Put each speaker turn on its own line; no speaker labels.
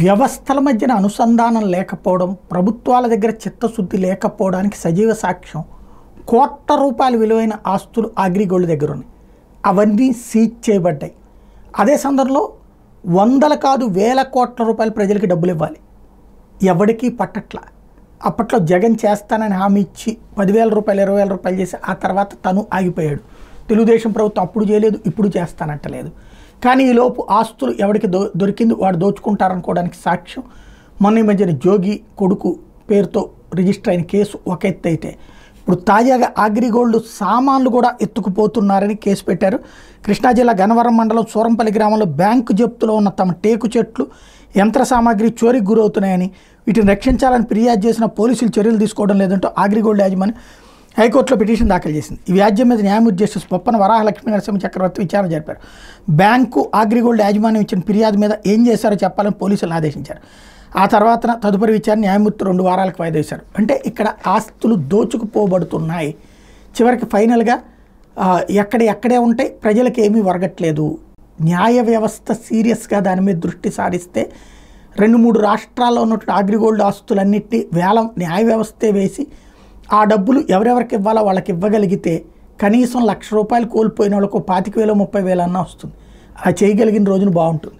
వ్యవస్థల మధ్యన అనుసంధానం లేకపోవడం, ప్రభుత్వాల దగ్గర చిత్తశుద్ధి లేకపోవడానికి సజీవ సాక్ష్యం కోట్ల రూపాయల విలువైన ఆస్తులు అగ్రిగోల్డ్ దగ్గర ఉన్నాయి. అవన్నీ సీజ్ చేయబడ్డాయి. అదే సందర్భంలో వందల కాదు వేల కోట్ల రూపాయలు ప్రజలకి డబ్బులు ఇవ్వాలి, ఎవరికీ పట్టట్ల. అప్పట్లో జగన్ చేస్తానని హామీ ఇచ్చి 10,000 రూపాయలు 20,000 రూపాయలు చేసి ఆ తర్వాత తను ఆగిపోయాడు. తెలుగుదేశం ప్రభుత్వం అప్పుడు చేయలేదు, ఇప్పుడు చేస్తానంటలేదు. కానీ ఈలోపు ఆస్తులు ఎవరికి దొరికింది వాడు దోచుకుంటారనుకోవడానికి సాక్ష్యం మొన్న ఈ మధ్యన జోగి కొడుకు పేరుతో రిజిస్టర్ అయిన కేసు ఒక ఎత్తు అయితే, ఇప్పుడు తాజాగా అగ్రిగోల్డ్ సామాన్లు కూడా ఎత్తుకుపోతున్నారని కేసు పెట్టారు. కృష్ణా జిల్లా గన్నవరం మండలం సూరంపల్లి గ్రామంలో బ్యాంకు జప్తులో ఉన్న తమ టేకు చెట్లు, యంత్ర సామాగ్రి చోరీకి గురవుతున్నాయని, వీటిని రక్షించాలని ఫిర్యాదు చేసిన పోలీసులు చర్యలు తీసుకోవడం లేదంటూ అగ్రిగోల్డ్ యాజమాన్యం హైకోర్టులో పిటిషన్ దాఖలు చేసింది. ఈ వ్యాజ్యం మీద న్యాయమూర్తి జస్టిస్ పొప్పన వరాహ లక్ష్మీ నరసింహ చక్రవర్తి విచారణ జరిపారు. బ్యాంకు అగ్రిగోల్డ్ యాజమాన్యం ఇచ్చిన ఫిర్యాదు మీద ఏం చేశారో చెప్పాలని పోలీసులను ఆదేశించారు. ఆ తర్వాత తదుపరి విచారణ న్యాయమూర్తి 2 వారాలకు వాయిదా వేశారు. అంటే ఇక్కడ ఆస్తులు దోచుకుపోబడుతున్నాయి. చివరికి ఫైనల్గా ఎక్కడే ఉంటాయి, ప్రజలకు ఏమీ ఒరగట్లేదు. న్యాయ వ్యవస్థ సీరియస్గా దాని మీద దృష్టి సారిస్తే 2-3 రాష్ట్రాల్లో ఉన్నటువంటి అగ్రిగోల్డ్ ఆస్తులన్నింటినీ వేలం న్యాయ వ్యవస్థే వేసి ఆ డబ్బులు ఎవరెవరికి ఇవ్వాలో వాళ్ళకి ఇవ్వగలిగితే కనీసం 1,00,000 రూపాయలు కోల్పోయిన వాళ్ళకు 25,000 30,000 అన్నా వస్తుంది. అలా చేయగలిగిన రోజున బాగుంటుంది.